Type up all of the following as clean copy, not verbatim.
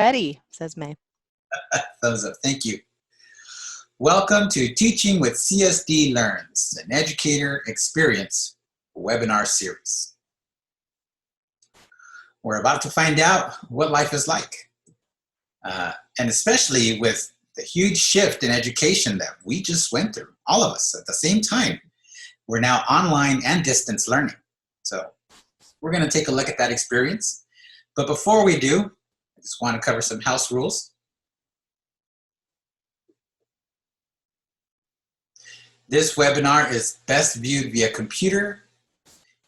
Ready, says May. Thumbs up. Thank you. Welcome to Teaching with CSD Learns, an Educator Experience webinar series. We're about to find out what life is like, and especially with the huge shift in education that we just went through, all of us at the same time. We're now online and distance learning. So we're going to take a look at that experience. But before we do, I just want to cover some house rules. This webinar is best viewed via computer.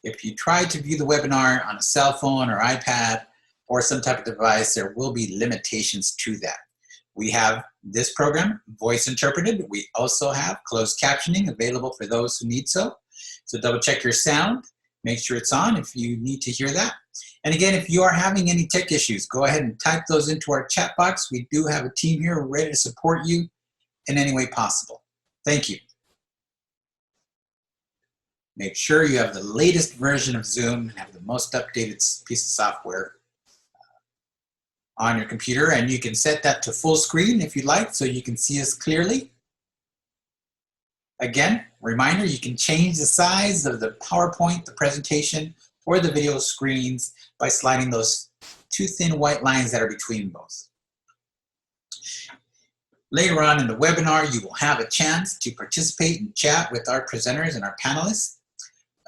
If you try to view the webinar on a cell phone or iPad or some type of device, there will be limitations to that. We have this program, voice interpreted. We also have closed captioning available for those who need so. So double check your sound, make sure it's on if you need to hear that. And again, if you are having any tech issues, go ahead and type those into our chat box. We do have a team here ready to support you in any way possible. Thank you. Make sure you have the latest version of Zoom and have the most updated piece of software on your computer, and you can set that to full screen if you like so you can see us clearly. Again, reminder, you can change the size of the PowerPoint, the presentation, or the video screens by sliding those two thin white lines that are between both. Later on in the webinar, you will have a chance to participate and chat with our presenters and our panelists.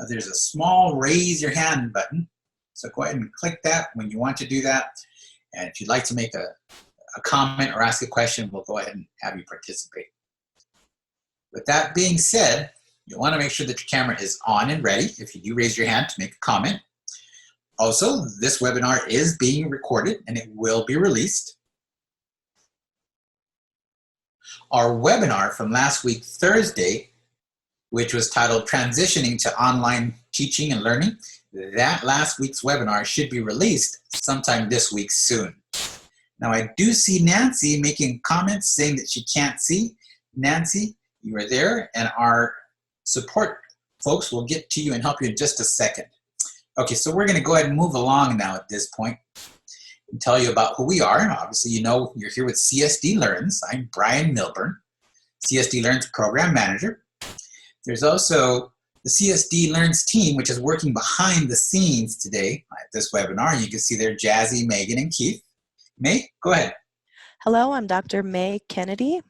There's a small raise your hand button, so go ahead and click that when you want to do that. And if you'd like to make a comment or ask a question, we'll go ahead and have you participate. With that being said, you'll want to make sure that your camera is on and ready if you do raise your hand to make a comment. Also, this webinar is being recorded and it will be released. Our webinar from last week, Thursday, which was titled Transitioning to Online Teaching and Learning, that last week's webinar should be released sometime this week soon. Now, I do see Nancy making comments saying that she can't see. Nancy, you are there, and our support folks will get to you and help you in just a second. Okay, so we're going to go ahead and move along now at this point and tell you about who we are. And obviously, you know you're here with CSD Learns. I'm Brian Milburn, CSD Learns Program Manager. There's also the CSD Learns team, which is working behind the scenes today at this webinar. You can see there Jazzy, Megan, and Keith. May, go ahead. Hello, I'm Dr. May Kennedy,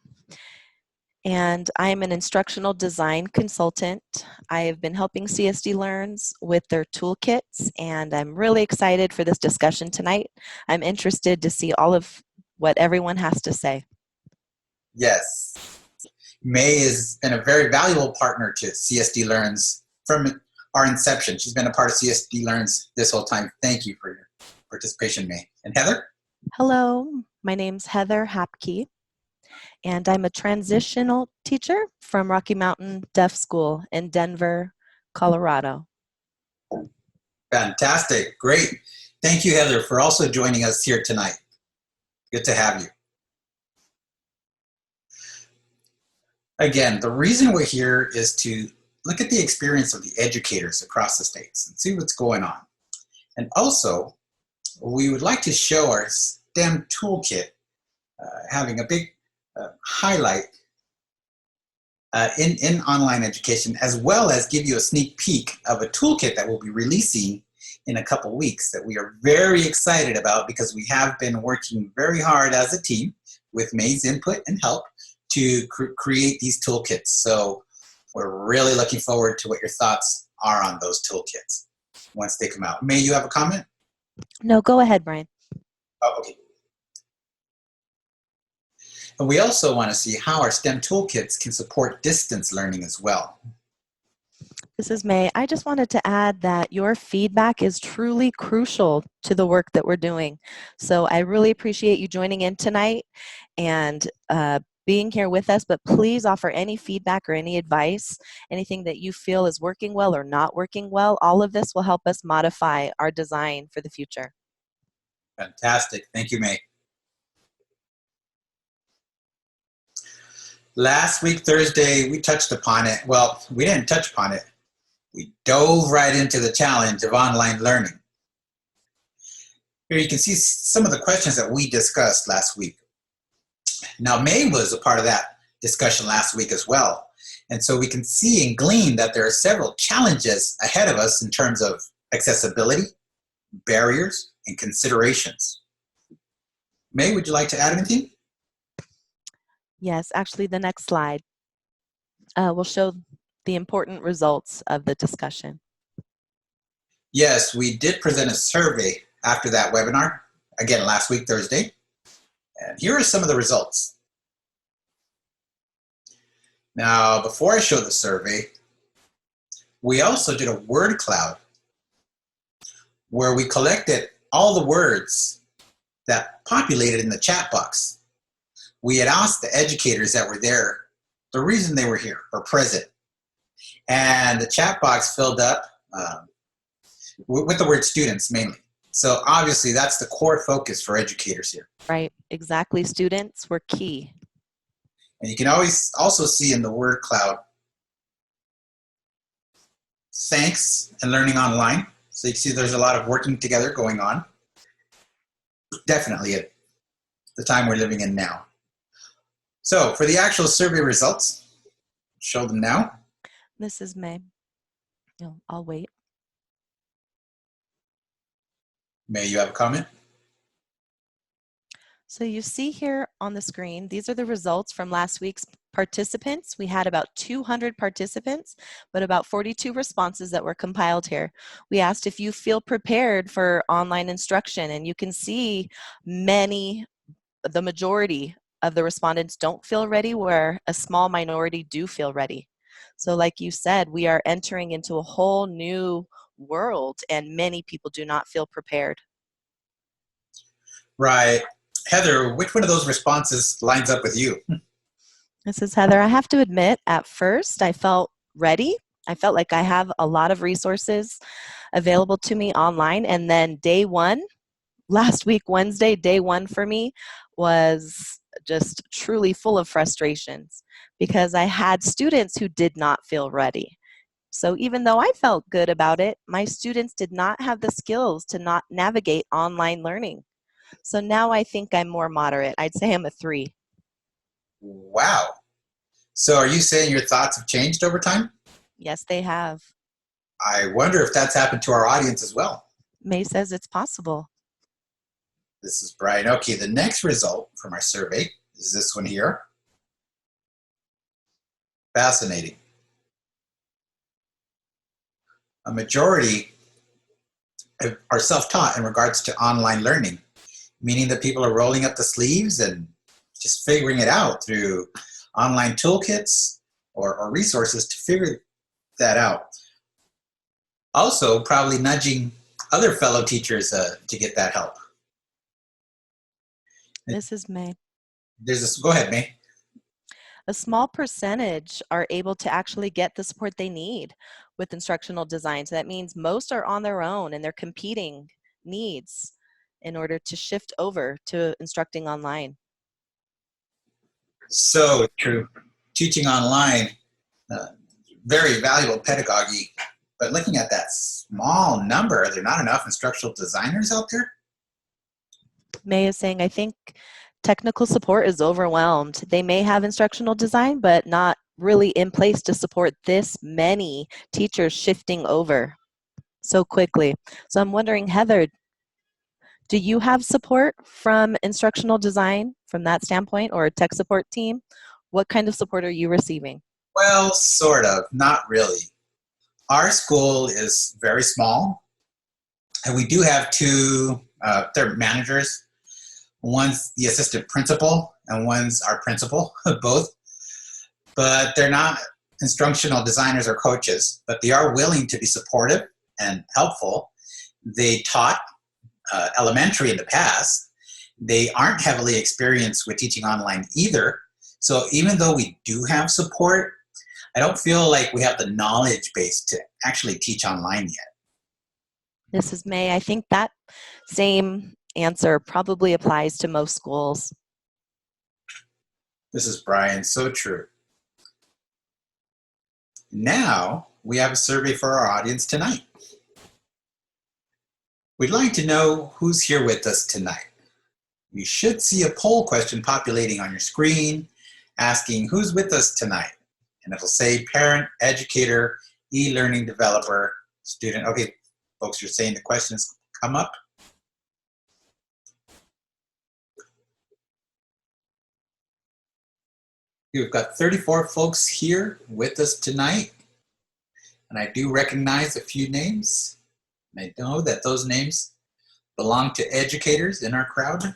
and I'm an instructional design consultant. I have been helping CSD Learns with their toolkits, and I'm really excited for this discussion tonight. I'm interested to see all of what everyone has to say. Yes. May has been a very valuable partner to CSD Learns from our inception. She's been a part of CSD Learns this whole time. Thank you for your participation, May. And Heather? Hello, my name's Heather Hapke, and I'm a transitional teacher from Rocky Mountain Deaf School in Denver, Colorado. Fantastic. Great. Thank you, Heather, for also joining us here tonight. Good to have you. Again, the reason we're here is to look at the experience of the educators across the states and see what's going on. And also, we would like to show our STEM toolkit having a big highlight in online education, as well as give you a sneak peek of a toolkit that we'll be releasing in a couple weeks that we are very excited about because we have been working very hard as a team with May's input and help to create these toolkits. So we're really looking forward to what your thoughts are on those toolkits once they come out. May, you have a comment? No, go ahead, Brian. Oh, okay. And we also want to see how our STEM toolkits can support distance learning as well. This is May. I just wanted to add that your feedback is truly crucial to the work that we're doing. So I really appreciate you joining in tonight and being here with us, but please offer any feedback or any advice, anything that you feel is working well or not working well. All of this will help us modify our design for the future. Fantastic. Thank you, May. Last week, Thursday, we touched upon it. Well, we didn't touch upon it. We dove right into the challenge of online learning. Here you can see some of the questions that we discussed last week. Now, May was a part of that discussion last week as well. And so we can see and glean that there are several challenges ahead of us in terms of accessibility, barriers, and considerations. May, would you like to add anything? Yes, actually, the next slide will show the important results of the discussion. Yes, we did present a survey after that webinar, again, last week, Thursday. And here are some of the results. Now, before I show the survey, we also did a word cloud where we collected all the words that populated in the chat box. We had asked the educators that were there the reason they were here or present. And the chat box filled up with the word students mainly. So obviously that's the core focus for educators here. Right, exactly. Students were key. And you can always also see in the word cloud, thanks and learning online. So you can see there's a lot of working together going on. Definitely at the time we're living in now. So for the actual survey results, show them now. This is May. I'll wait. May, you have a comment? So you see here on the screen, these are the results from last week's participants. We had about 200 participants, but about 42 responses that were compiled here. We asked if you feel prepared for online instruction, and you can see the majority of the respondents don't feel ready, where a small minority do feel ready. So like you said, we are entering into a whole new world, and many people do not feel prepared. Right. Heather, which one of those responses lines up with you? This is Heather. I have to admit, at first, I felt ready. I felt like I have a lot of resources available to me online. And then day one, last week, Wednesday, day one for me was just truly full of frustrations because I had students who did not feel ready. So even though I felt good about it, my students did not have the skills to not navigate online learning. So now I think I'm more moderate. I'd say I'm a 3. Wow. So are you saying your thoughts have changed over time? Yes, they have. I wonder if that's happened to our audience as well. May says it's possible. This is Brian. Okay, the next result from our survey is this one here. Fascinating. A majority are self-taught in regards to online learning, meaning that people are rolling up the sleeves and just figuring it out through online toolkits or resources to figure that out. Also, probably nudging other fellow teachers to get that help. This is May. There's this. Go ahead, May. A small percentage are able to actually get the support they need with instructional design. So that means most are on their own and they're competing needs in order to shift over to instructing online. So true. Teaching online, uh, very valuable pedagogy. But looking at that small number, are there not enough instructional designers out there? May is saying, I think technical support is overwhelmed. They may have instructional design, but not really in place to support this many teachers shifting over so quickly. So I'm wondering, Heather, do you have support from instructional design from that standpoint, or a tech support team? What kind of support are you receiving? Well, sort of, not really. Our school is very small, and we do have two, they're managers. One's the assistant principal, and one's our principal, both. But they're not instructional designers or coaches, but they are willing to be supportive and helpful. They taught elementary in the past. They aren't heavily experienced with teaching online either. So even though we do have support, I don't feel like we have the knowledge base to actually teach online yet. This is May. I think that same answer probably applies to most schools. This is Brian, so true. Now we have a survey for our audience tonight. We'd like to know who's here with us tonight. You should see a poll question populating on your screen asking who's with us tonight. And it'll say parent, educator, e-learning developer, student. Okay, folks, you're saying the questions come up. We've got 34 folks here with us tonight. And I do recognize a few names. I know that those names belong to educators in our crowd.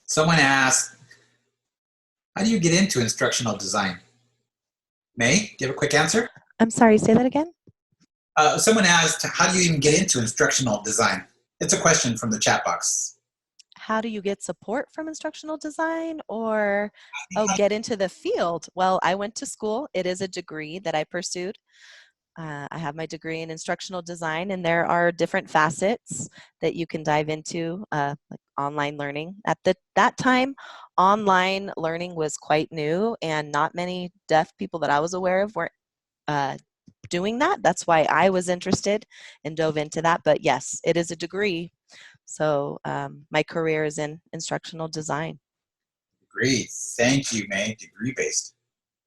Someone asked, how do you get into instructional design? May, do you have a quick answer? I'm sorry, say that again? Someone asked, how do you even get into instructional design? It's a question from the chat box. How do you get support from instructional design or, get into the field? Well, I went to school. It is a degree that I pursued. I have my degree in instructional design, and there are different facets that you can dive into, like online learning. At that time, online learning was quite new, and not many deaf people that I was aware of were uh, doing that. That's why I was interested and dove into that. But yes, it is a degree. So my career is in instructional design. Degree. Thank you, May. Degree based.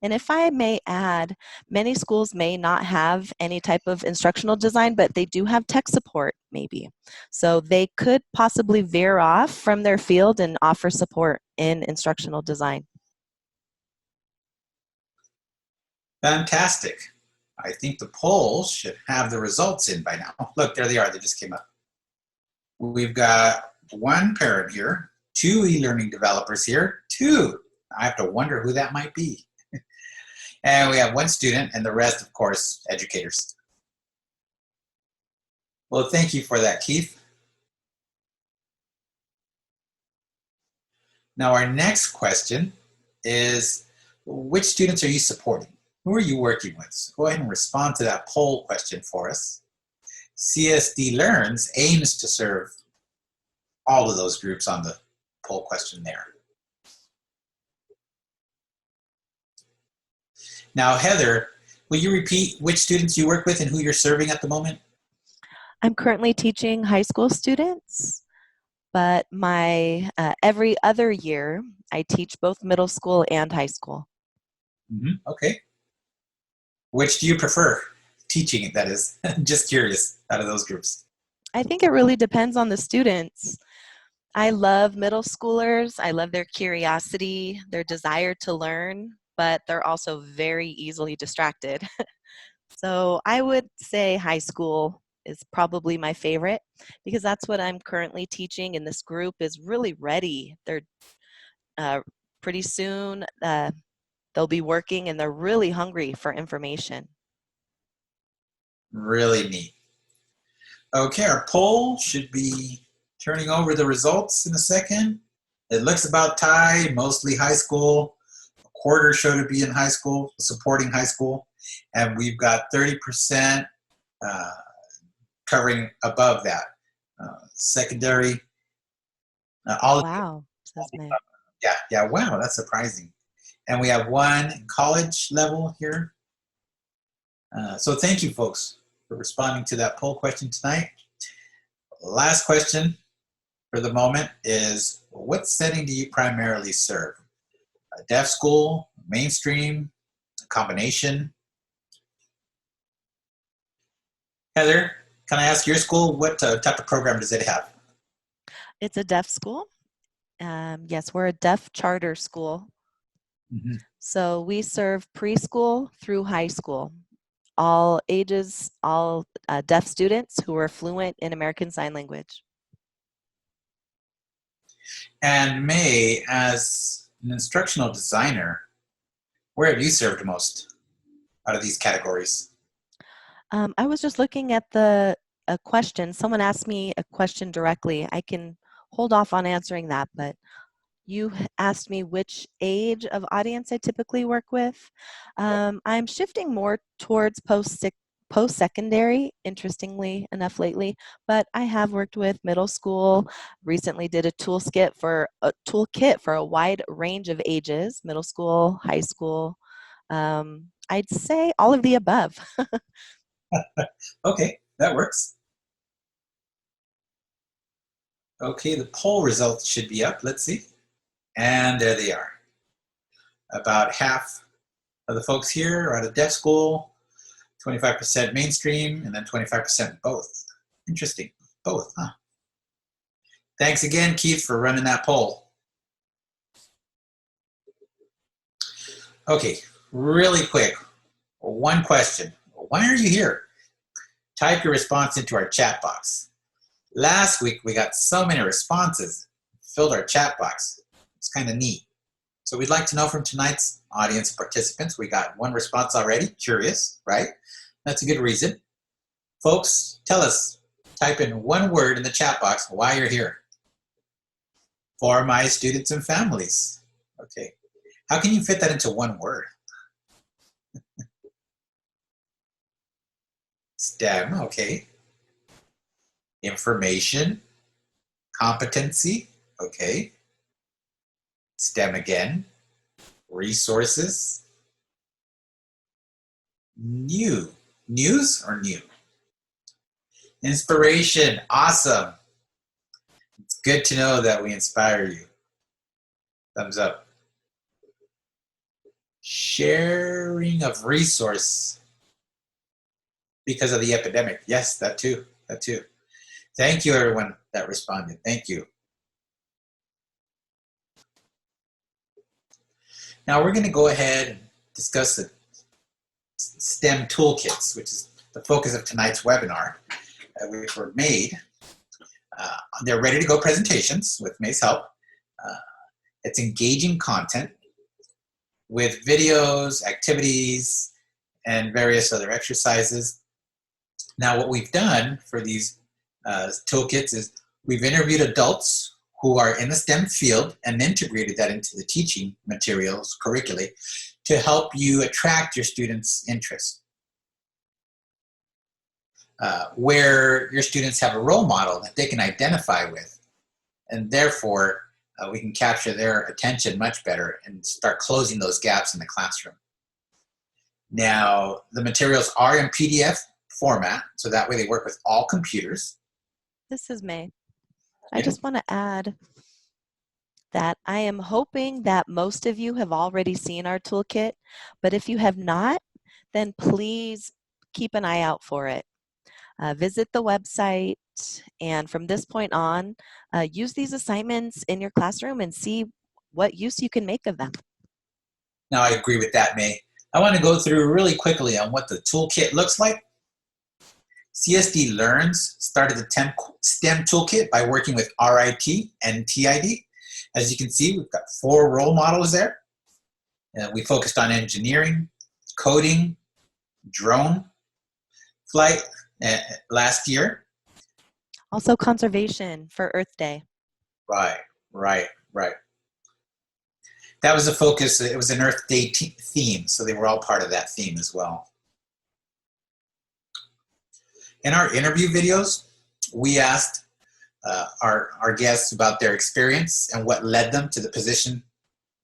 And if I may add, many schools may not have any type of instructional design, but they do have tech support, maybe. So they could possibly veer off from their field and offer support in instructional design. Fantastic. I think the poll should have the results in by now. Oh, look, there they are. They just came up. We've got one parent here, two e-learning developers here, two. I have to wonder who that might be. And we have one student and the rest, of course, educators. Well, thank you for that, Keith. Now, our next question is, which students are you supporting? Who are you working with? So go ahead and respond to that poll question for us. CSD Learns aims to serve all of those groups on the poll question there. Now, Heather, will you repeat which students you work with and who you're serving at the moment? I'm currently teaching high school students, but my every other year, I teach both middle school and high school. Okay. Which do you prefer teaching, that is? Just curious, out of those groups. I think it really depends on the students. I love middle schoolers. I love their curiosity, their desire to learn, but they're also very easily distracted. So I would say high school is probably my favorite because that's what I'm currently teaching, and this group is really ready. They're uh, pretty soon, they'll be working, and they're really hungry for information. Really neat. Okay, our poll should be turning over the results in a second. It looks about tied, mostly high school. A quarter show to be in high school, supporting high school. And we've got 30% uh, covering above that. Secondary, all of you. Wow, says May. Yeah, wow, that's surprising. And we have one college level here. So thank you, folks, for responding to that poll question tonight. Last question for the moment is, what setting do you primarily serve? A deaf school, mainstream, a combination? Heather, can I ask your school, what type of program does it have? It's a deaf school. Yes, we're a deaf charter school. So we serve preschool through high school, all ages, all deaf students who are fluent in American Sign Language. And May, as an instructional designer, where have you served most out of these categories? I was just looking at the a question. Someone asked me a question directly. I can hold off on answering that, but you asked me which age of audience I typically work with. I'm shifting more towards post-secondary, interestingly enough lately, but I have worked with middle school, recently did a toolkit for a wide range of ages, middle school, high school. I'd say all of the above. Okay, that works. Okay, the poll results should be up. Let's see. And there they are. About half of the folks here are out of deaf school, 25% mainstream, and then 25% both. Interesting. Both, huh? Thanks again, Keith, for running that poll. Okay, really quick. One question. Why are you here? Type your response into our chat box. Last week, we got so many responses, filled our chat box. It's kind of neat. So we'd like to know from tonight's audience participants. We got one response already, curious, right? That's a good reason. Folks, tell us, type in one word in the chat box why you're here. For my students and families. Okay. How can you fit that into one word? STEM, okay. Information, competency, okay. STEM again. Resources. New. News or new? Inspiration, awesome. It's good to know that we inspire you. Thumbs up. Sharing of resource because of the epidemic. Yes, that too. That too. Thank you, everyone that responded. Thank you. Now we're going to go ahead and discuss the STEM toolkits, which is the focus of tonight's webinar, which were made. They're ready to go presentations with May's help. It's engaging content with videos, activities, and various other exercises. Now, what we've done for these toolkits is we've interviewed adults who are in the STEM field and integrated that into the teaching materials, curricula, to help you attract your students' interest. Where your students have a role model that they can identify with, and therefore we can capture their attention much better and start closing those gaps in the classroom. Now, the materials are in PDF format, so that way they work with all computers. This is May. I just want to add that I am hoping that most of you have already seen our toolkit, but if you have not, then please keep an eye out for it. Visit the website, and from this point on, use these assignments in your classroom and see what use you can make of them. Now, I agree with that, May. I want to go through really quickly on what the toolkit looks like. CSD Learns started the STEM toolkit by working with RIT and TID. As you can see, we've got 4 role models there. We focused on engineering, coding, drone flight last year. Also conservation for Earth Day. Right. That was the focus. It was an Earth Day theme, so they were all part of that theme as well. In our interview videos, we asked our guests about their experience and what led them to the position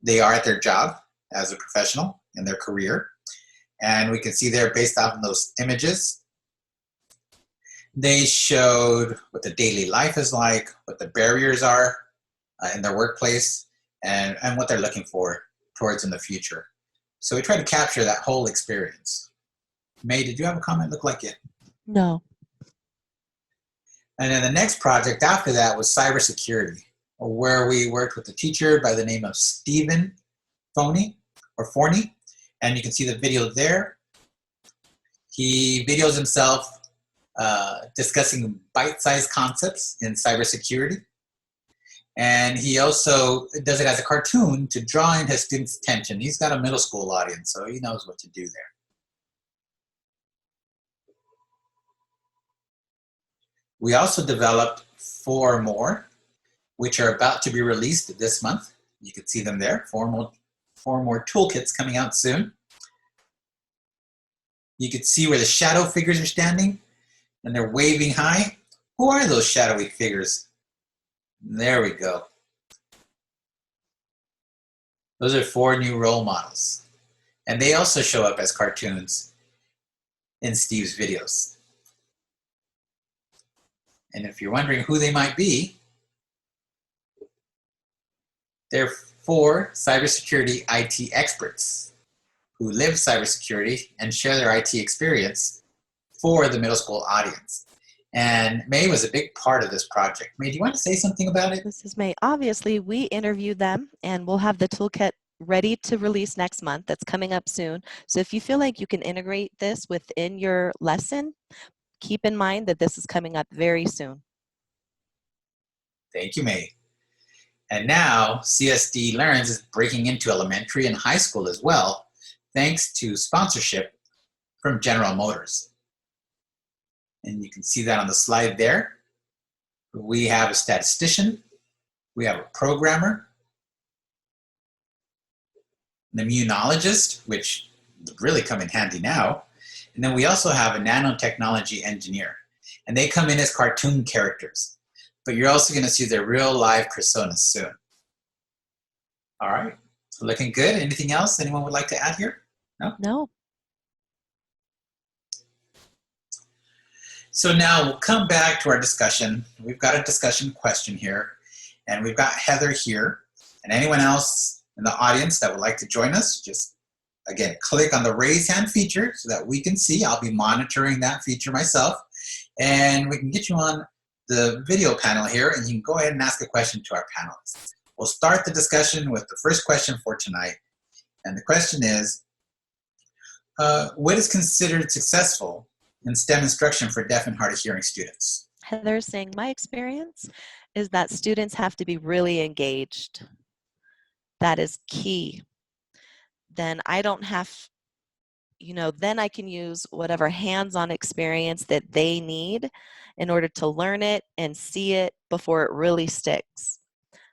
they are at their job as a professional in their career. And we can see there, based off of those images, they showed what the daily life is like, what the barriers are in their workplace, and what they're looking for towards in the future. So we try to capture that whole experience. May, did you have a comment? Look like it. No. And then the next project after that was cybersecurity, where we worked with a teacher by the name of Stephen Forney, and you can see the video there. He videos himself discussing bite-sized concepts in cybersecurity. And he also does it as a cartoon to draw in his students' attention. He's got a middle school audience, so he knows what to do there. We also developed 4 more, which are about to be released this month. You can see them there, 4 more toolkits coming out soon. You can see where the shadow figures are standing, and they're waving high. Who are those shadowy figures? There we go. Those are 4 new role models. And they also show up as cartoons in Steve's videos. And if you're wondering who they might be, they're 4 cybersecurity IT experts who live cybersecurity and share their IT experience for the middle school audience. And May was a big part of this project. May, do you want to say something about it? This is May. Obviously, we interviewed them and we'll have the toolkit ready to release next month. That's coming up soon. So if you feel like you can integrate this within your lesson, keep in mind that this is coming up very soon. Thank you, May. And now CSD Learns is breaking into elementary and high school as well, thanks to sponsorship from General Motors. And you can see that on the slide there. We have a statistician, we have a programmer, an immunologist, which would really come in handy now, and then we also have a nanotechnology engineer. And they come in as cartoon characters, but you're also going to see their real live personas soon. All right, looking good. Anything else anyone would like to add here? No? No. So now we'll come back to our discussion. We've got a discussion question here, and we've got Heather here, and anyone else in the audience that would like to join us, just again, click on the raise hand feature so that we can see. I'll be monitoring that feature myself, and we can get you on the video panel here, and you can go ahead and ask a question to our panelists. We'll start the discussion with the first question for tonight, and the question is, what is considered successful in STEM instruction for deaf and hard of hearing students? Heather is saying, my experience is that students have to be really engaged. That is key. Then I don't have, then I can use whatever hands-on experience that they need in order to learn it and see it before it really sticks.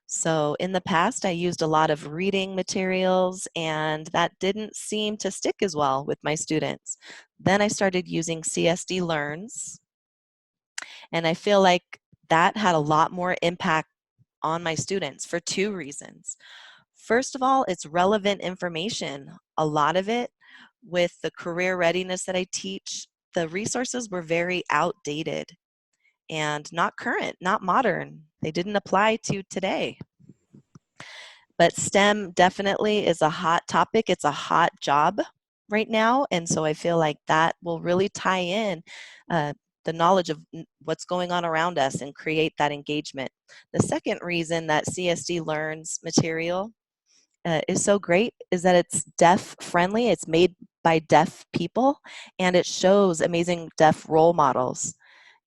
So in the past, I used a lot of reading materials, and that didn't seem to stick as well with my students. Then I started using CSD Learns, and I feel like that had a lot more impact on my students for 2 reasons. First of all, it's relevant information. A lot of it, with the career readiness that I teach, the resources were very outdated and not current, not modern. They didn't apply to today. But STEM definitely is a hot topic. It's a hot job right now. And so I feel like that will really tie in the knowledge of what's going on around us and create that engagement. The second reason that CSD Learns material is so great is that it's deaf friendly. It's made by deaf people, and it shows amazing deaf role models.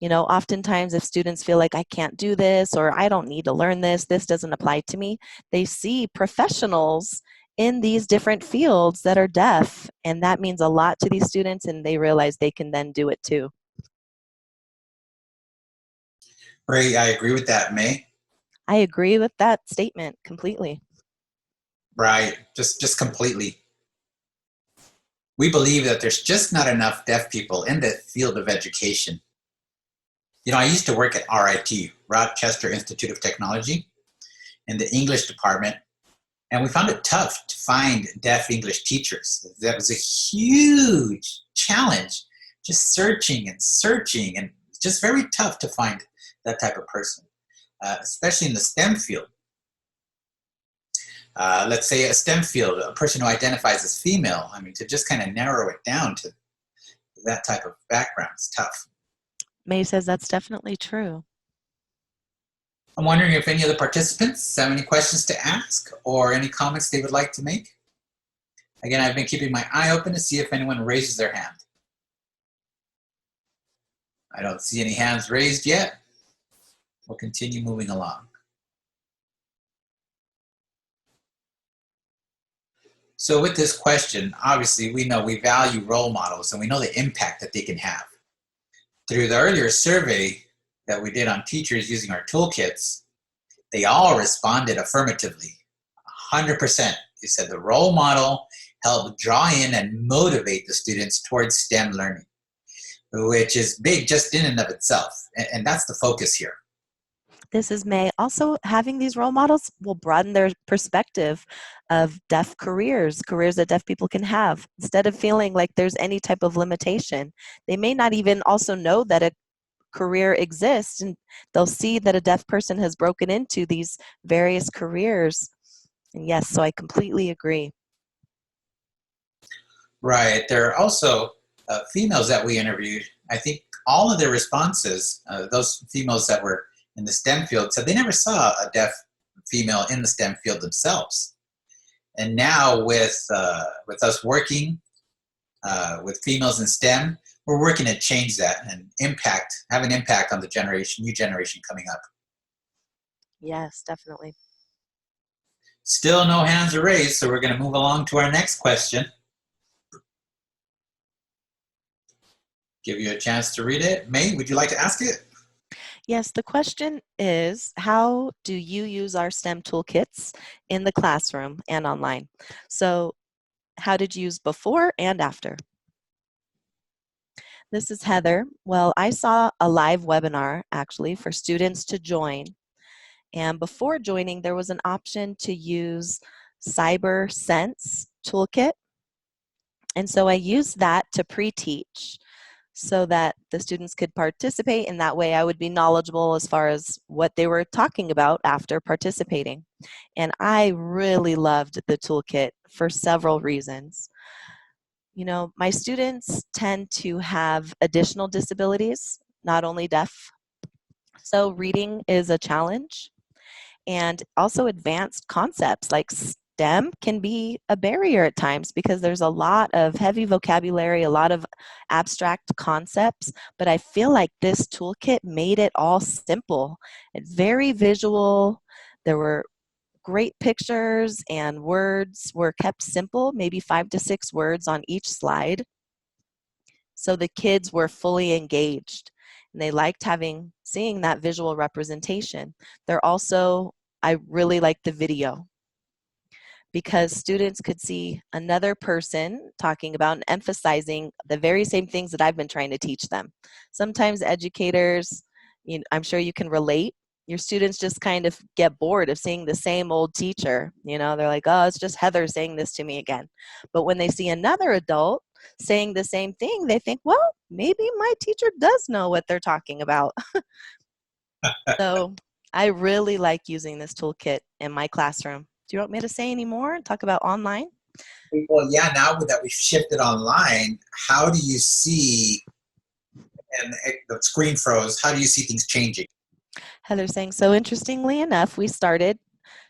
Oftentimes if students feel like I can't do this, or I don't need to learn this doesn't apply to me, they see professionals in these different fields that are deaf, and that means a lot to these students, and they realize they can then do it too. Right, I agree with that, May. I agree with that statement completely. Right, just completely. We believe that there's just not enough deaf people in the field of education. I used to work at RIT, Rochester Institute of Technology, in the English department, and we found it tough to find deaf English teachers. That was a huge challenge, just searching, and it's just very tough to find that type of person, especially in the STEM field. Let's say a STEM field, a person who identifies as female, to just kind of narrow it down to that type of background is tough. May says that's definitely true. I'm wondering if any of the participants have any questions to ask or any comments they would like to make. Again, I've been keeping my eye open to see if anyone raises their hand. I don't see any hands raised yet. We'll continue moving along. So with this question, obviously we know we value role models and we know the impact that they can have. Through the earlier survey that we did on teachers using our toolkits, they all responded affirmatively. 100%. They said the role model helped draw in and motivate the students towards STEM learning, which is big just in and of itself. And that's the focus here. This is May. Also, having these role models will broaden their perspective of deaf careers, careers that deaf people can have. Instead of feeling like there's any type of limitation, they may not even also know that a career exists, and they'll see that a deaf person has broken into these various careers. And yes, so I completely agree. Right. There are also females that we interviewed. I think all of their responses, those females that were in the STEM field, said they never saw a deaf female in the STEM field themselves. And now with us working with females in STEM, we're working to change that and have an impact on the new generation coming up. Yes, definitely. Still no hands are raised, so we're going to move along to our next question. Give you a chance to read it. May, would you like to ask it? Yes, the question is, how do you use our STEM toolkits in the classroom and online? So how did you use before and after? This is Heather. Well, I saw a live webinar actually for students to join. And before joining, there was an option to use Cyber Sense Toolkit. And so I used that to pre-teach so that the students could participate, and that way I would be knowledgeable as far as what they were talking about after participating. And I really loved the toolkit for several reasons. You know, my students tend to have additional disabilities, not only deaf. So reading is a challenge, and also advanced concepts like STEM can be a barrier at times because there's a lot of heavy vocabulary, a lot of abstract concepts, but I feel like this toolkit made it all simple and very visual. There were great pictures, and words were kept simple, maybe 5 to 6 words on each slide. So the kids were fully engaged and they liked seeing that visual representation. They're also, I really liked the video because students could see another person talking about and emphasizing the very same things that I've been trying to teach them. Sometimes educators, I'm sure you can relate, your students just kind of get bored of seeing the same old teacher. They're like, oh, it's just Heather saying this to me again. But when they see another adult saying the same thing, they think, well, maybe my teacher does know what they're talking about. So I really like using this toolkit in my classroom. Do you want me to say any more and talk about online? Well, yeah, now that we've shifted online, how do you see, and the screen froze, how do you see things changing? Heather saying, so interestingly enough, we started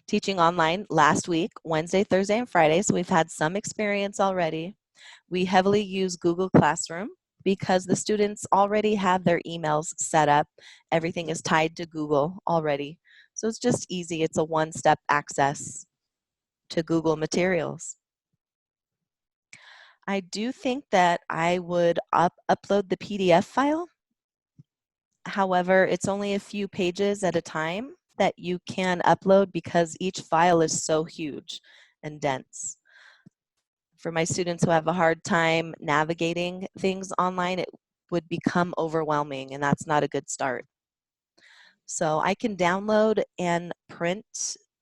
teaching online last week, Wednesday, Thursday, and Friday. So we've had some experience already. We heavily use Google Classroom because the students already have their emails set up. Everything is tied to Google already. So it's just easy. It's a one-step access to Google materials. I do think that I would upload the PDF file. However, it's only a few pages at a time that you can upload because each file is so huge and dense. For my students who have a hard time navigating things online, it would become overwhelming, and that's not a good start. So I can download and print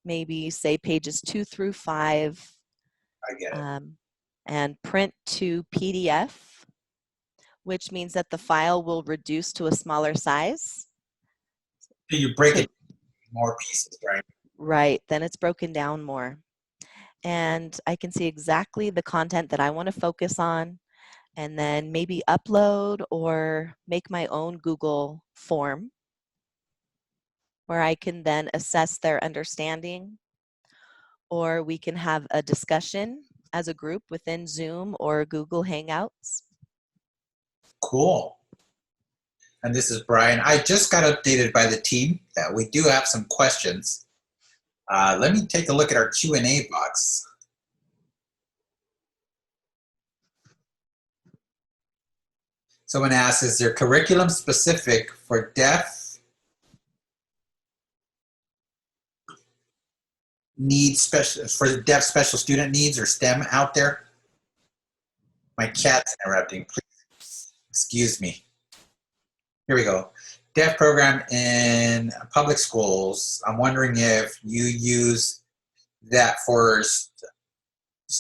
maybe, say, pages 2 through 5, I get it. and print to PDF, which means that the file will reduce to a smaller size. So you break it To, into more pieces, right? right, then it's broken down more. And I can see exactly the content that I want to focus on, and then maybe upload or make my own Google form where I can then assess their understanding, or we can have a discussion as a group within Zoom or Google Hangouts. Cool. And this is Brian. I just got updated by the team that we do have some questions. Let me take a look at our Q&A box. Someone asks, is there curriculum specific for deaf for deaf special student needs or STEM out there? My cat's interrupting. Please excuse me. Here we go. deaf program in public schools. I'm wondering if you use that for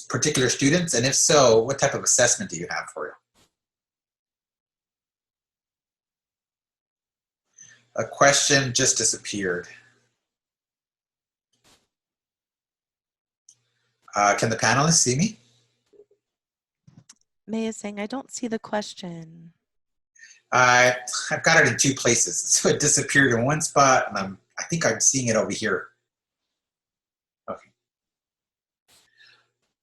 particular students, and if so, what type of assessment do you have for it? A question just disappeared. Can the panelists see me? May is saying, I don't see the question. I've got it in two places. So it disappeared in one spot, and I think I'm seeing it over here. Okay.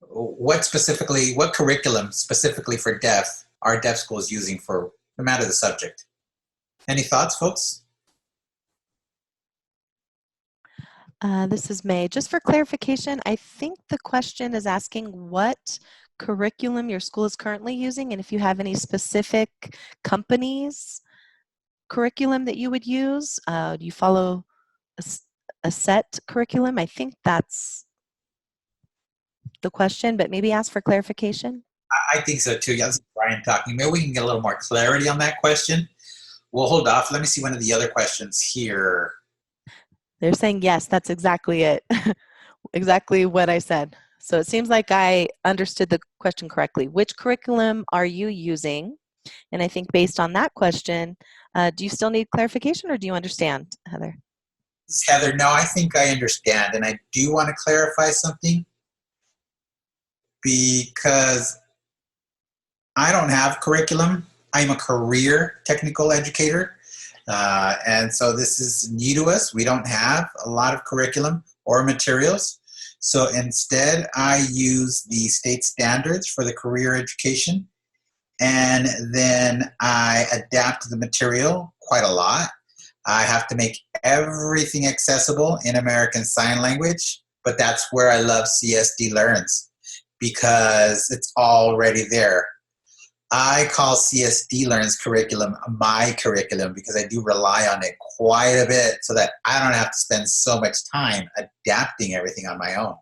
What curriculum specifically for deaf are deaf schools using for no matter the subject? Any thoughts, folks? This is May. Just for clarification, I think the question is asking what curriculum your school is currently using and if you have any specific companies curriculum that you would use. Do you follow a set curriculum? I think that's the question, but maybe ask for clarification. I think so too. Yeah, this is Brian talking. Maybe we can get a little more clarity on that question. We'll hold off. Let me see one of the other questions here. They're saying yes, that's exactly it. Exactly what I said. So it seems like I understood the question correctly. Which curriculum are you using? And I think based on that question, do you still need clarification or do you understand, Heather? Heather, no, I think I understand. And I do want to clarify something because I don't have curriculum. I'm a career technical educator. And so this is new to us. We don't have a lot of curriculum or materials. So instead, I use the state standards for the career education. And then I adapt the material quite a lot. I have to make everything accessible in American Sign Language, but that's where I love CSD Learns because it's already there. I call CSD Learns curriculum my curriculum because I do rely on it quite a bit so that I don't have to spend so much time adapting everything on my own.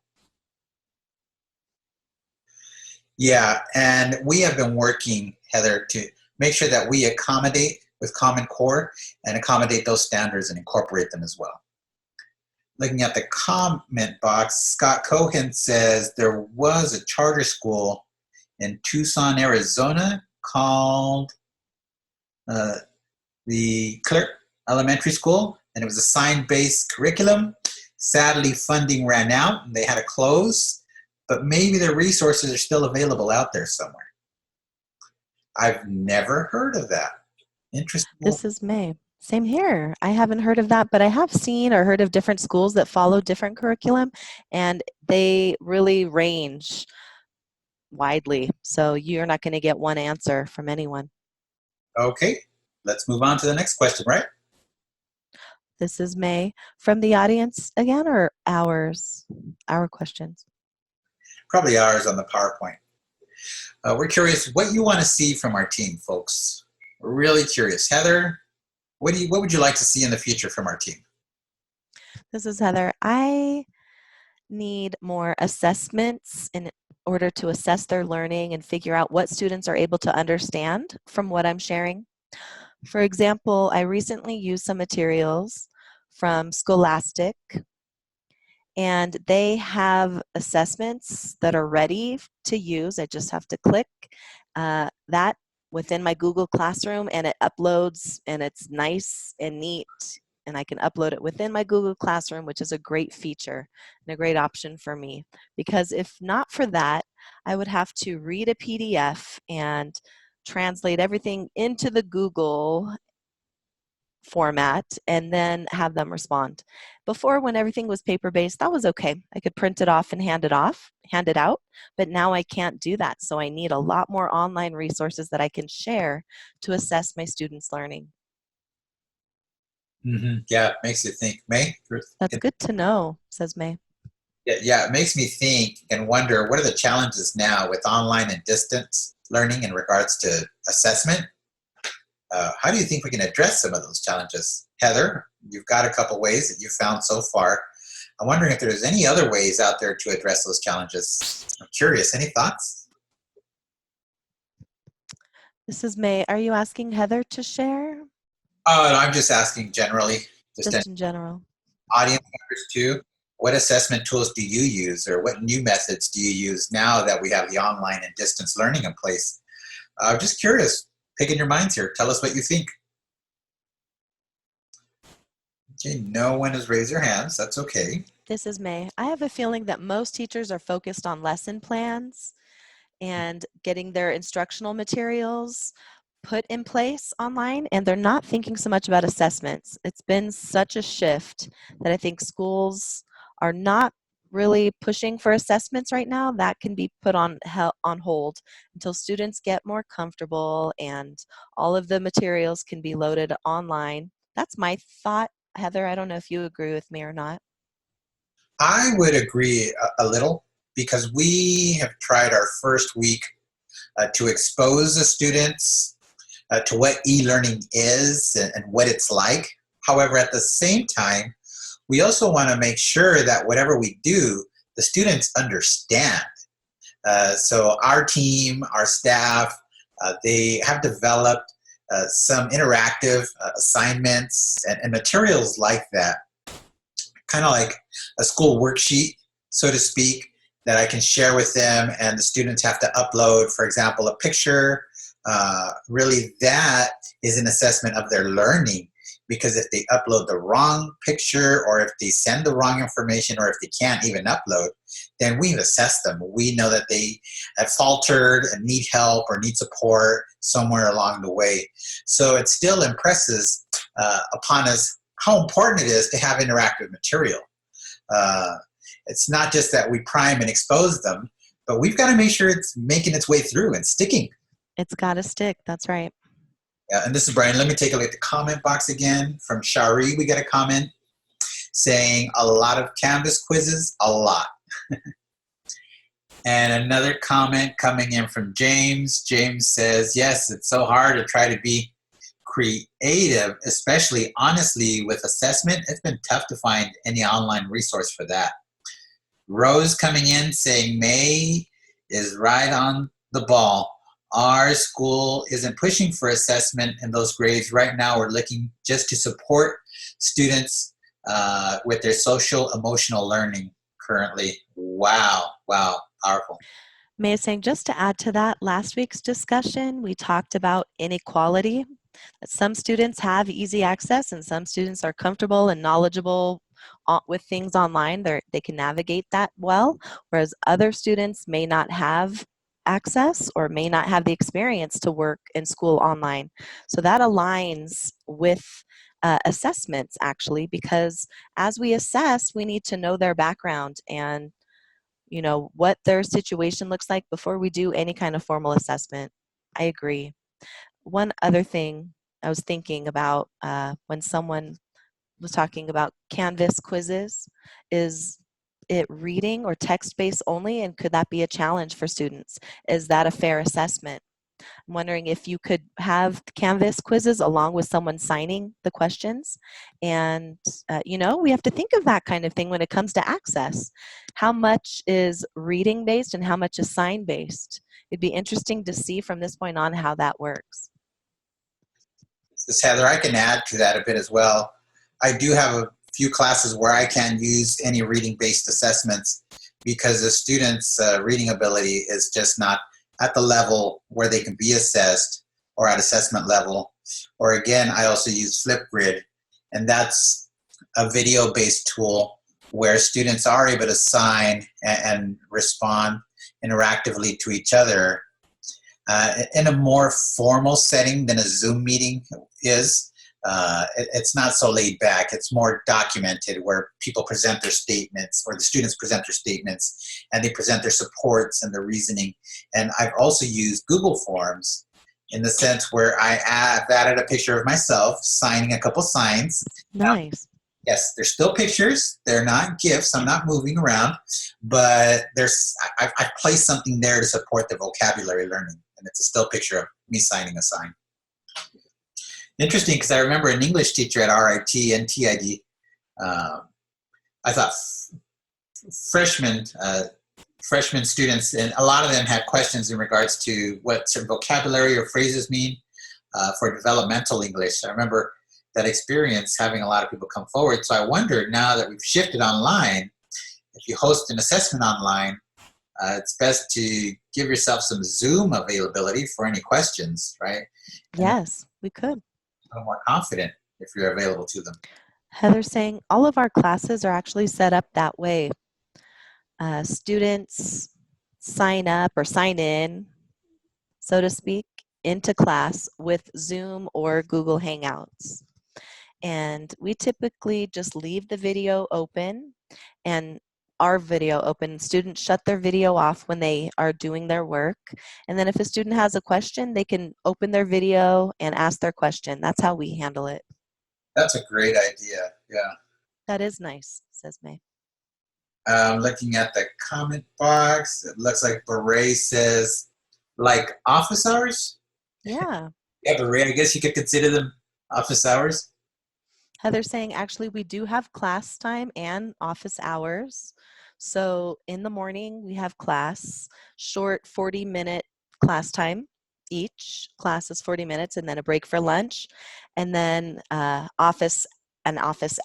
Yeah, and we have been working, Heather, to make sure that we accommodate with Common Core and accommodate those standards and incorporate them as well. Looking at the comment box, Scott Cohen says there was a charter school in Tucson, Arizona called the Clerk Elementary School, and it was a sign-based curriculum. Sadly, funding ran out and they had to close, but maybe the resources are still available out there somewhere. I've never heard of that. Interesting. This is May. Same here. I haven't heard of that, but I have seen or heard of different schools that follow different curriculum, and they really range widely. So you're not going to get one answer from anyone. Okay, let's move on to the next question, right? This is May. From the audience again or ours? Our questions? Probably ours on the PowerPoint. We're curious what you want to see from our team, folks. We're really curious. Heather, what would you like to see in the future from our team? This is Heather. I need more assessments in order to assess their learning and figure out what students are able to understand from what I'm sharing. For example, I recently used some materials from Scholastic, and they have assessments that are ready to use. I just have to click that within my Google Classroom, and it uploads, and it's nice and neat, and I can upload it within my Google Classroom, which is a great feature and a great option for me. Because if not for that, I would have to read a PDF and translate everything into the Google format and then have them respond. Before, when everything was paper-based, that was okay. I could print it off and hand it out, but now I can't do that. So I need a lot more online resources that I can share to assess my students' learning. Mm-hmm. Yeah, it makes you think. May? That's good to know, says May. Yeah, it makes me think and wonder what are the challenges now with online and distance learning in regards to assessment? How do you think we can address some of those challenges? Heather, you've got a couple ways that you've found so far. I'm wondering if there's any other ways out there to address those challenges. I'm curious. Any thoughts? This is May. Are you asking Heather to share? Oh, no, I'm just asking generally, just an Just in general. audience members too. What assessment tools do you use, or what new methods do you use now that we have the online and distance learning in place? Just curious, picking your minds here. Tell us what you think. Okay, no one has raised their hands. That's okay. This is May. I have a feeling that most teachers are focused on lesson plans and getting their instructional materials put in place online, and they're not thinking so much about assessments. It's been such a shift that I think schools are not really pushing for assessments right now. That can be put on hold until students get more comfortable and all of the materials can be loaded online. That's my thought. Heather, I don't know if you agree with me or not. I would agree a little because we have tried our first week to expose the students to what e-learning is and what it's like. However, at the same time, we also want to make sure that whatever we do, the students understand. So our team, our staff, they have developed some interactive assignments and materials like that, kind of like a school worksheet, so to speak, that I can share with them, and the students have to upload, for example, a picture. Really, that is an assessment of their learning, because if they upload the wrong picture, or if they send the wrong information, or if they can't even upload, then we've assessed them. We know that they have faltered and need help or need support somewhere along the way. So it still impresses upon us how important it is to have interactive material. Uh, it's not just that we prime and expose them, but we've got to make sure it's making its way through and sticking. It's got to stick. That's right. Yeah, and this is Brian. Let me take a look at the comment box again. From Shari, we got a comment saying a lot of Canvas quizzes, a lot. And another comment coming in from James. James says, yes, it's so hard to try to be creative, especially honestly with assessment. It's been tough to find any online resource for that. Rose coming in saying May is right on the ball. Our school isn't pushing for assessment in those grades. Right now, we're looking just to support students with their social emotional learning currently. Wow, wow, powerful. May I say, just to add to that, last week's discussion, we talked about inequality. That some students have easy access and some students are comfortable and knowledgeable with things online. They can navigate that well, whereas other students may not have access or may not have the experience to work in school online. So that aligns with assessments actually, because as we assess, we need to know their background and what their situation looks like before we do any kind of formal assessment. I agree. One other thing I was thinking about when someone was talking about Canvas quizzes is it reading or text-based only, and could that be a challenge for students? Is that a fair assessment? I'm wondering if you could have Canvas quizzes along with someone signing the questions. And, we have to think of that kind of thing when it comes to access. How much is reading based and how much is sign based? It'd be interesting to see from this point on how that works. So Heather, I can add to that a bit as well. I do have a few classes where I can use any reading-based assessments because the students' reading ability is just not at the level where they can be assessed or at assessment level. Or again, I also use Flipgrid, and that's a video-based tool where students are able to sign and respond interactively to each other in a more formal setting than a Zoom meeting is. It's not so laid back. It's more documented where people present their statements or the students present their statements and they present their supports and their reasoning. And I've also used Google Forms in the sense where I've added a picture of myself signing a couple signs. Nice. Yes, they're still pictures. They're not GIFs. I'm not moving around, but I've placed something there to support the vocabulary learning, and it's a still picture of me signing a sign. Interesting, because I remember an English teacher at RIT and TID. I thought freshman students, and a lot of them had questions in regards to what certain vocabulary or phrases mean for developmental English. I remember that experience having a lot of people come forward. So I wondered, now that we've shifted online, if you host an assessment online, it's best to give yourself some Zoom availability for any questions, right? And then Yes, we could. a little more confident if you're available to them. Heather's saying all of our classes are actually set up that way. Students sign up or sign in, so to speak, into class with Zoom or Google Hangouts. And we typically just leave the video open and our video open. Students shut their video off when they are doing their work. And then if a student has a question, they can open their video and ask their question. That's how we handle it. That's a great idea. Yeah. That is nice, says May. Looking at the comment box, it looks like Beret says, like office hours? Yeah. Yeah, Beret, I guess you could consider them office hours. Heather's saying actually we do have class time and office hours. So in the morning we have class, short 40-minute class time. Each class is 40 minutes and then a break for lunch. And then an office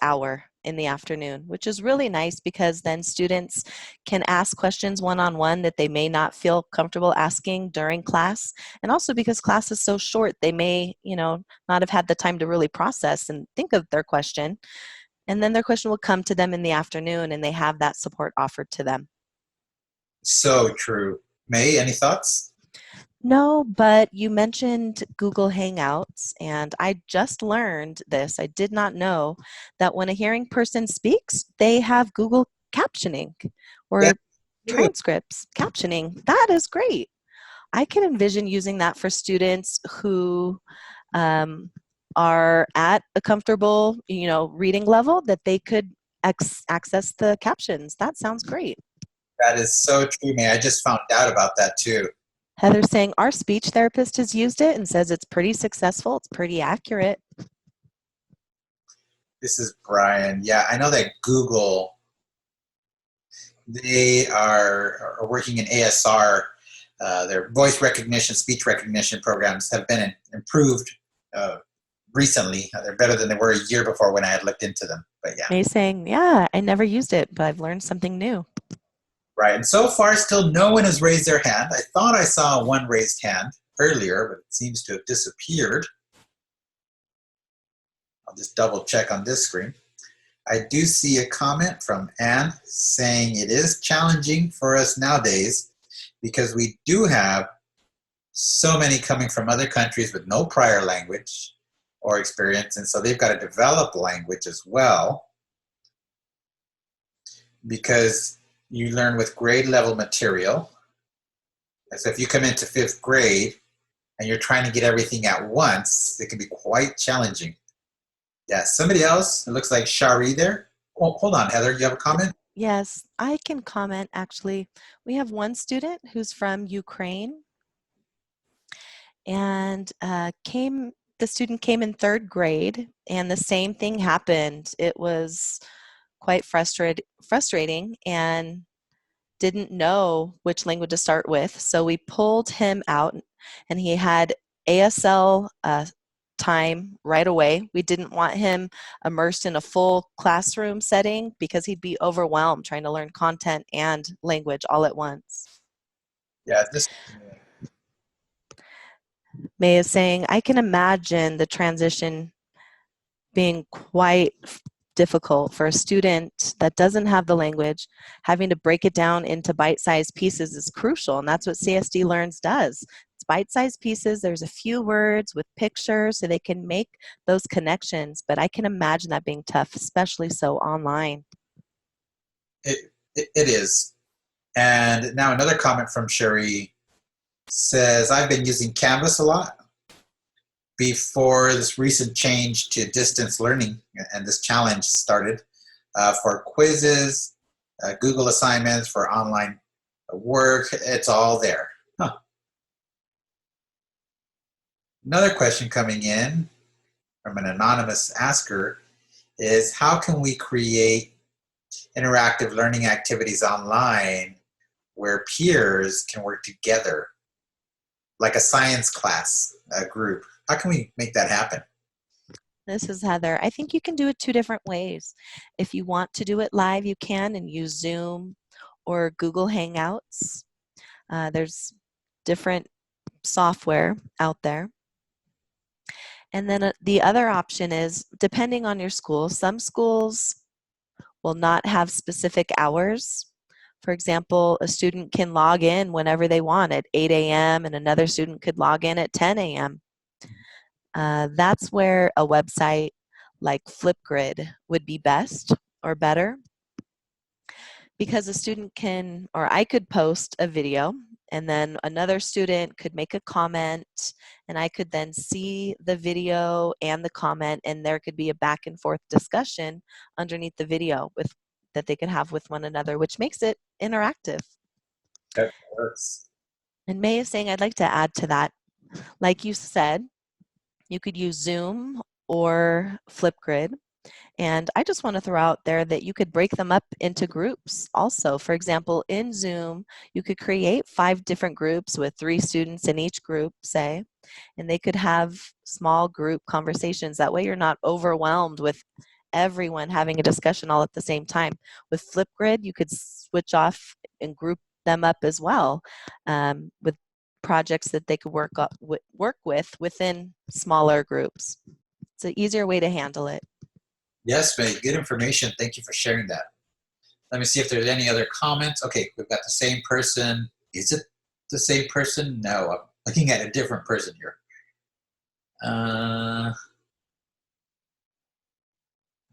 hour in the afternoon, which is really nice because then students can ask questions one-on-one that they may not feel comfortable asking during class. And also because class is so short, they may, not have had the time to really process and think of their question. And then their question will come to them in the afternoon and they have that support offered to them. So true. May, any thoughts? No, but you mentioned Google Hangouts, and I just learned this. I did not know that when a hearing person speaks, they have Google captioning Yeah. or transcripts captioning. That is great. I can envision using that for students who um, are at a comfortable, reading level that they could access the captions. That sounds great. That is so true, May. I just found out about that too. Heather's saying our speech therapist has used it and says it's pretty successful. It's pretty accurate. This is Brian. Yeah, I know that Google, they are working in ASR. Their voice recognition, speech recognition programs have been improved recently. They're better than they were a year before when I had looked into them. But yeah, May saying, yeah, I never used it, but I've learned something new. right. And so far, still no one has raised their hand. I thought I saw one raised hand earlier, but it seems to have disappeared. I'll just double check on this screen. I do see a comment from Anne saying it is challenging for us nowadays because we do have so many coming from other countries with no prior language or experience, and so they've got to develop language as well because you learn with grade level material. And so if you come into fifth grade and you're trying to get everything at once, it can be quite challenging. Yeah, somebody else, it looks like Shari there. Oh, hold on, Heather, you have a comment? Yes, I can comment actually. We have one student who's from Ukraine and the student came in third grade and the same thing happened. It was quite frustrating and didn't know which language to start with. So we pulled him out and he had ASL time right away. We didn't want him immersed in a full classroom setting because he'd be overwhelmed trying to learn content and language all at once. Yeah, this. May is saying, I can imagine the transition being quite difficult for a student that doesn't have the language. Having to break it down into bite-sized pieces is crucial, and that's what CSD Learns does. It's bite-sized pieces. There's a few words with pictures so they can make those connections, but I can imagine that being tough, especially so online. It is. And now another comment from Sherry says, I've been using Canvas a lot before this recent change to distance learning and this challenge started for quizzes, Google assignments, for online work. It's all there. Huh. Another question coming in from an anonymous asker is how can we create interactive learning activities online where peers can work together, like a science class, a group? How can we make that happen? This is Heather. I think you can do it two different ways. If you want to do it live, you can and use Zoom or Google Hangouts. There's different software out there. And then the other option is depending on your school. Some schools will not have specific hours. For example, a student can log in whenever they want at 8 a.m. and another student could log in at 10 a.m. That's where a website like Flipgrid would be best or better, because a student can, or I could post a video and then another student could make a comment and I could then see the video and the comment, and there could be a back and forth discussion underneath the video that they could have with one another, which makes it interactive. That works. And May is saying, I'd like to add to that. Like you said, you could use Zoom or Flipgrid. And I just want to throw out there that you could break them up into groups also. For example, in Zoom, you could create 5 different groups with 3 students in each group, say, and they could have small group conversations. That way you're not overwhelmed with everyone having a discussion all at the same time. With Flipgrid, you could switch off and group them up as well, with projects that they could work with within smaller groups. It's an easier way to handle it. Yes, May, good information. Thank you for sharing that. Let me see if there's any other comments. Okay, we've got the same person. Is it the same person? No, I'm looking at a different person here.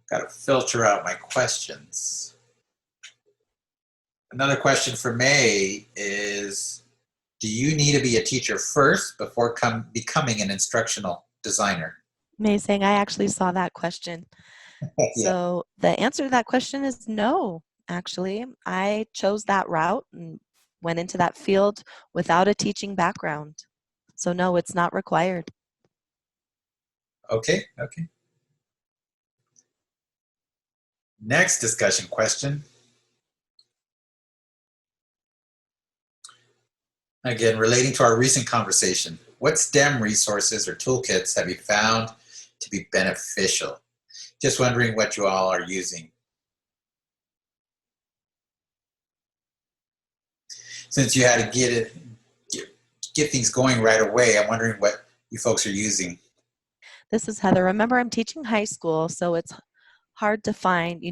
Got to filter out my questions. Another question for May is, do you need to be a teacher first before becoming an instructional designer? Amazing. I actually saw that question. Yeah. So the answer to that question is no, actually. I chose that route and went into that field without a teaching background. So no, it's not required. Okay. Next discussion question. Again, relating to our recent conversation, what STEM resources or toolkits have you found to be beneficial? Just wondering what you all are using. Since you had to get things going right away, I'm wondering what you folks are using. This is Heather. Remember, I'm teaching high school, so it's hard to find,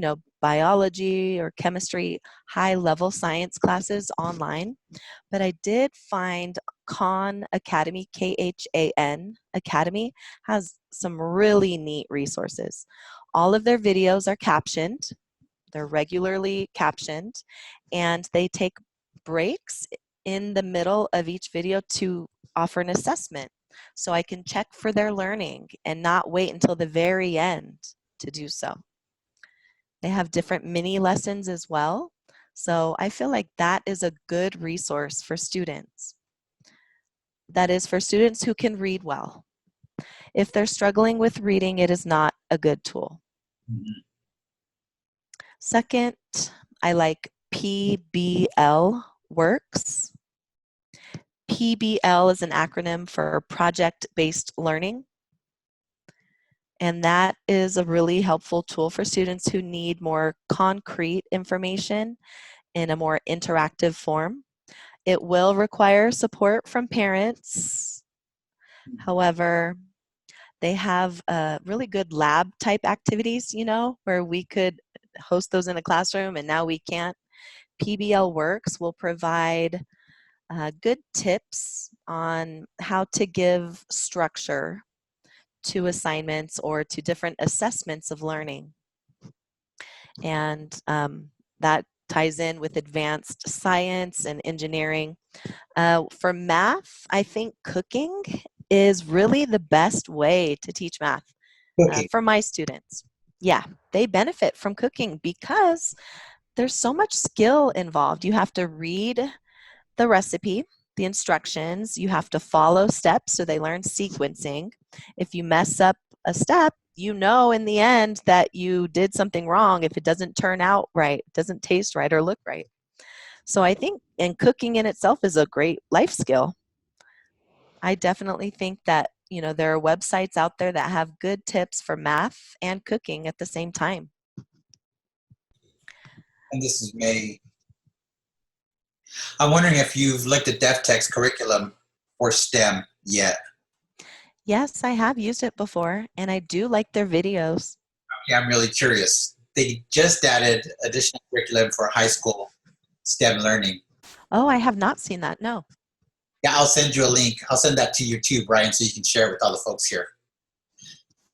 biology or chemistry, high-level science classes online. But I did find Khan Academy, Khan Academy, has some really neat resources. All of their videos are captioned. They're regularly captioned, and they take breaks in the middle of each video to offer an assessment. So I can check for their learning and not wait until the very end to do so. They have different mini lessons as well. So I feel like that is a good resource for students. That is for students who can read well. If they're struggling with reading, it is not a good tool. Mhm. Second, I like PBL Works. PBL is an acronym for Project-Based Learning. And that is a really helpful tool for students who need more concrete information in a more interactive form. It will require support from parents. However, they have really good lab type activities, where we could host those in a classroom and now we can't. PBL Works will provide good tips on how to give structure to assignments or to different assessments of learning. And that ties in with advanced science and engineering. For math, I think cooking is really the best way to teach math Okay. for my students. Yeah, they benefit from cooking because there's so much skill involved. You have to read the recipe, the instructions, you have to follow steps so they learn sequencing. If you mess up a step, you know in the end that you did something wrong if it doesn't turn out right, doesn't taste right or look right. So I think, and cooking in itself is a great life skill. I definitely think that there are websites out there that have good tips for math and cooking at the same time. And this is May. I'm wondering if you've looked at DefTech's curriculum for STEM yet. Yes, I have used it before, and I do like their videos. Yeah, I'm really curious. They just added additional curriculum for high school STEM learning. Oh, I have not seen that. No. Yeah, I'll send you a link. I'll send that to you too, Brian, so you can share it with all the folks here.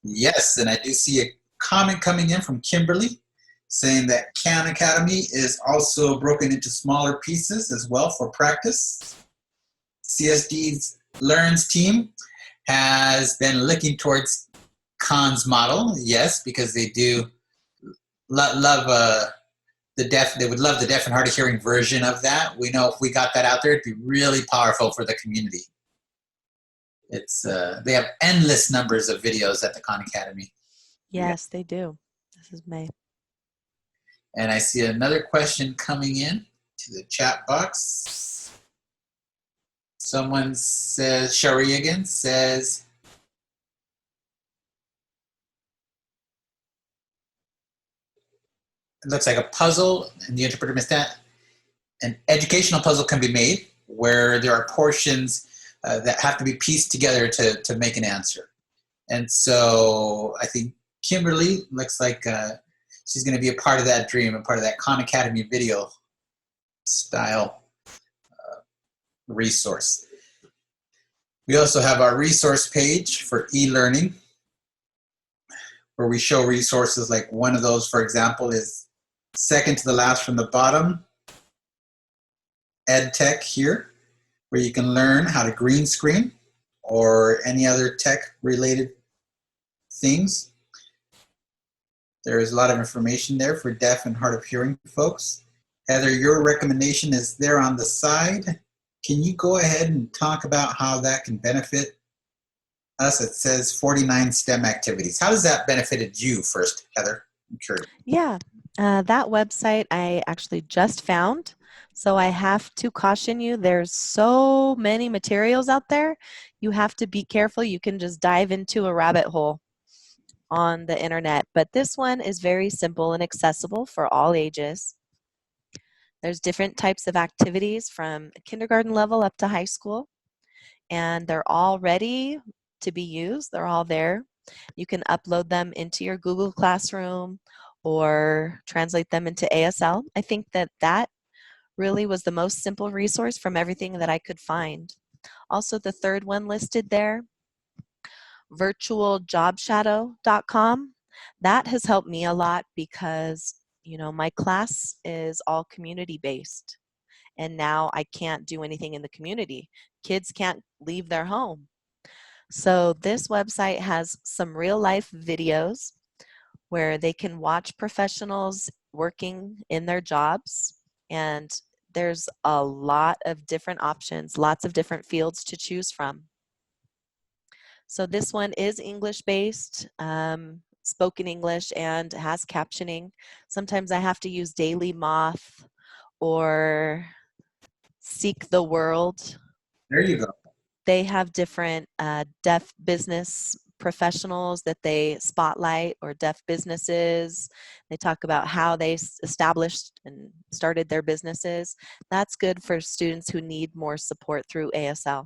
Yes, and I do see a comment coming in from Kimberly saying that Khan Academy is also broken into smaller pieces as well for practice. CSD's Learns team has been looking towards Khan's model, yes, because they do love the deaf. They would love the deaf and hard of hearing version of that. We know if we got that out there, it'd be really powerful for the community. It's they have endless numbers of videos at the Khan Academy. Yes, they do. This is May. And I see another question coming in to the chat box. Someone says, Shari again says, it looks like a puzzle, and the interpreter missed that. An educational puzzle can be made where there are portions that have to be pieced together to make an answer. And so I think Kimberly looks like she's going to be a part of that dream, a part of that Khan Academy video style resource. We also have our resource page for e-learning, where we show resources. Like one of those, for example, is second to the last from the bottom, EdTech here, where you can learn how to green screen or any other tech related things. There is a lot of information there for deaf and hard of hearing folks. Heather, your recommendation is there on the side. Can you go ahead and talk about how that can benefit us? It says 49 STEM activities. How has that benefited you first, Heather? I'm curious. Yeah, that website I actually just found. So I have to caution you, there's so many materials out there. You have to be careful. You can just dive into a rabbit hole on the internet. But this one is very simple and accessible for all ages. There's different types of activities from kindergarten level up to high school, and they're all ready to be used. They're all there. You can upload them into your Google Classroom or translate them into ASL. I think that really was the most simple resource from everything that I could find. Also, the third one listed there, virtualjobshadow.com. That has helped me a lot because, my class is all community based. And now I can't do anything in the community. Kids can't leave their home. So this website has some real life videos where they can watch professionals working in their jobs. And there's a lot of different options, lots of different fields to choose from. So this one is English-based, spoken English, and has captioning. Sometimes I have to use Daily Moth or Seek the World. There you go. They have different deaf business professionals that they spotlight, or deaf businesses. They talk about how they established and started their businesses. That's good for students who need more support through ASL.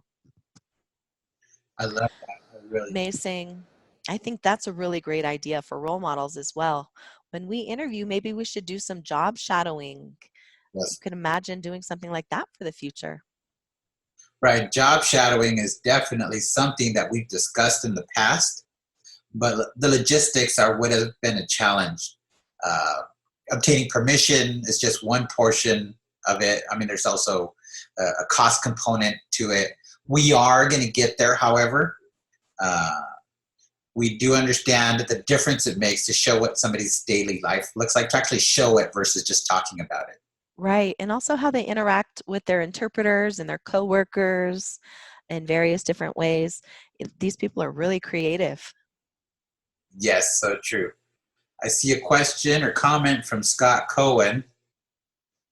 I love that. I really do. Amazing. I think that's a really great idea for role models as well. When we interview, maybe we should do some job shadowing. You Yes. could imagine doing something like that for the future. Right. Job shadowing is definitely something that we've discussed in the past, but the logistics are what has been a challenge. Uh, Obtaining permission is just one portion of it. I mean, there's also a cost component to it. We are going to get there, however. Uh, we do understand the difference it makes to show what somebody's daily life looks like, to actually show it versus just talking about it. Right. And also how they interact with their interpreters and their coworkers in various different ways. These people are really creative. Yes, so true. I see a question or comment from Scott Cohen.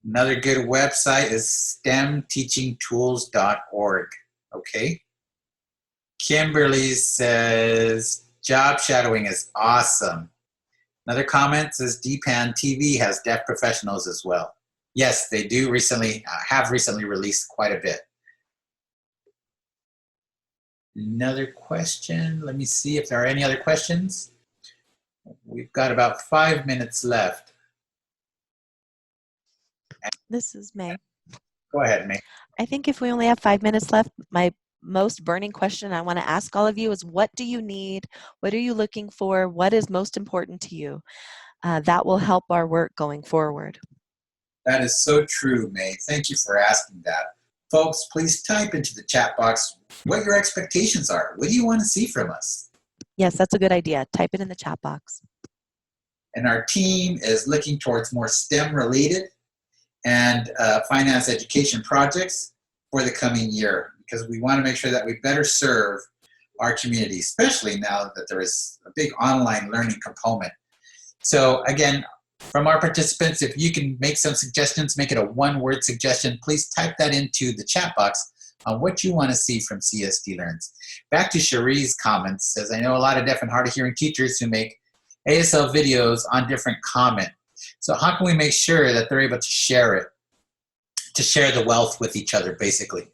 Another good website is stemteachingtools.org. Okay. Kimberly says, job shadowing is awesome. Another comment says, DPAN TV has deaf professionals as well. Yes, they do have recently released quite a bit. Another question. Let me see if there are any other questions. We've got about 5 minutes left. This is May. Go ahead, May. I think if we only have 5 minutes left, my most burning question I want to ask all of you is, what do you need? What are you looking for? What is most important to you? That will help our work going forward. That is so true, May. Thank you for asking that. Folks, please type into the chat box what your expectations are. What do you want to see from us? Yes, that's a good idea. Type it in the chat box. And our team is looking towards more STEM-related and finance education projects for the coming year, because we want to make sure that we better serve our community, especially now that there is a big online learning component. So again, from our participants, if you can make some suggestions, make it a one-word suggestion, please type that into the chat box on what you want to see from CSD Learns. Back to Cherie's comments, says, I know a lot of deaf and hard of hearing teachers who make ASL videos on different comment. So how can we make sure that they're able to share it, to share the wealth with each other, basically?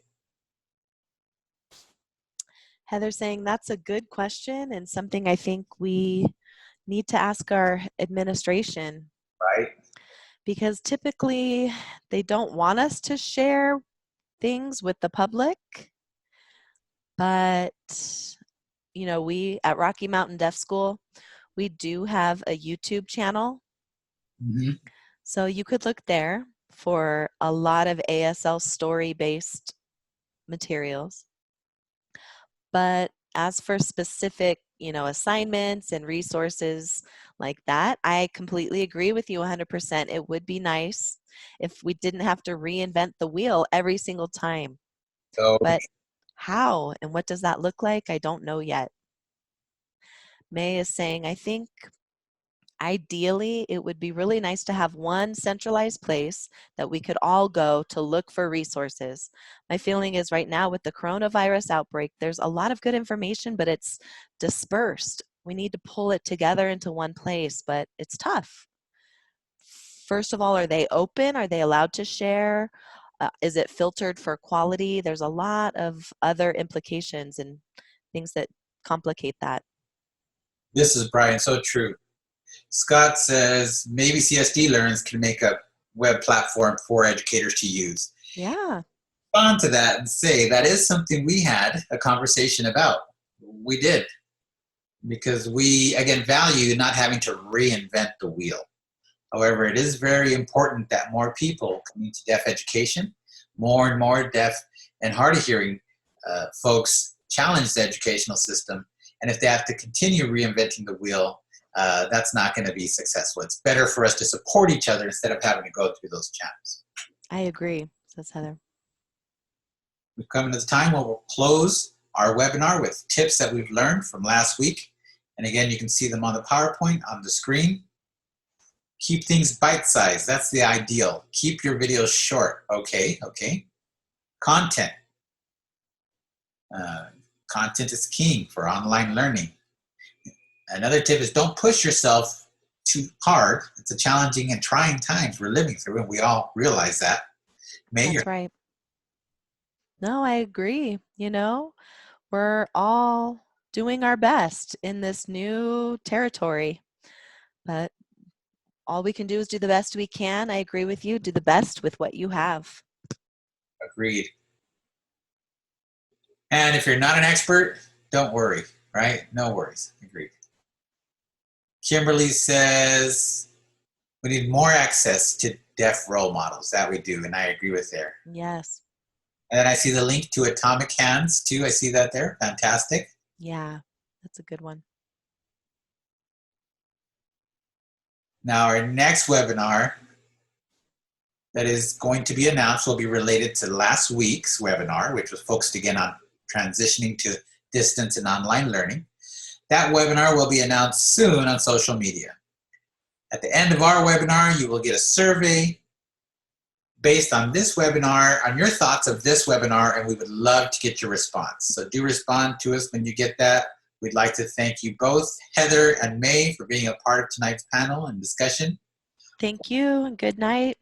Heather's saying that's a good question and something I think we need to ask our administration. Right. Because typically they don't want us to share things with the public, but we at Rocky Mountain Deaf School, we do have a YouTube channel. Mm-hmm. So you could look there for a lot of ASL story-based materials. But as for specific, assignments and resources like that, I completely agree with you 100%. It would be nice if we didn't have to reinvent the wheel every single time. So, But how and what does that look like? I don't know yet. May is saying, I think ideally it would be really nice to have one centralized place that we could all go to look for resources. My feeling is right now with the coronavirus outbreak, there's a lot of good information, but it's dispersed. We need to pull it together into one place, but it's tough. First of all, are they open? Are they allowed to share? Is it filtered for quality? There's a lot of other implications and things that complicate that. this is Brian, so true. Scott says maybe CSD Learns can make a web platform for educators to use. Yeah. Respond to that and say that is something we had a conversation about. We did, because we, again, value not having to reinvent the wheel. However, it is very important that more people come into deaf education, more and more deaf and hard of hearing folks challenge the educational system. And if they have to continue reinventing the wheel, that's not going to be successful. It's better for us to support each other instead of having to go through those channels. I agree, says Heather. We've come to the time where we'll close our webinar with tips that we've learned from last week. And again, you can see them on the PowerPoint on the screen. Keep things bite-sized. That's the ideal. Keep your videos short. Okay. Content. Content is king for online learning. Another tip is don't push yourself too hard. It's a challenging and trying times we're living through, and we all realize that. That's right. No, I agree. We're all doing our best in this new territory, but all we can do is do the best we can. I agree with you. Do the best with what you have. Agreed. And if you're not an expert, don't worry, right? No worries. Agreed. Kimberly says we need more access to deaf role models. That we do, and I agree with there. Yes. And then I see the link to Atomic Hands too. I see that there. Fantastic. Yeah, that's a good one. Now our next webinar that is going to be announced will be related to last week's webinar, which was focused again on transitioning to distance and online learning. That webinar will be announced soon on social media. At the end of our webinar, you will get a survey based on this webinar, on your thoughts of this webinar, and we would love to get your response. So do respond to us when you get that. We'd like to thank you both, Heather and May, for being a part of tonight's panel and discussion. Thank you and good night.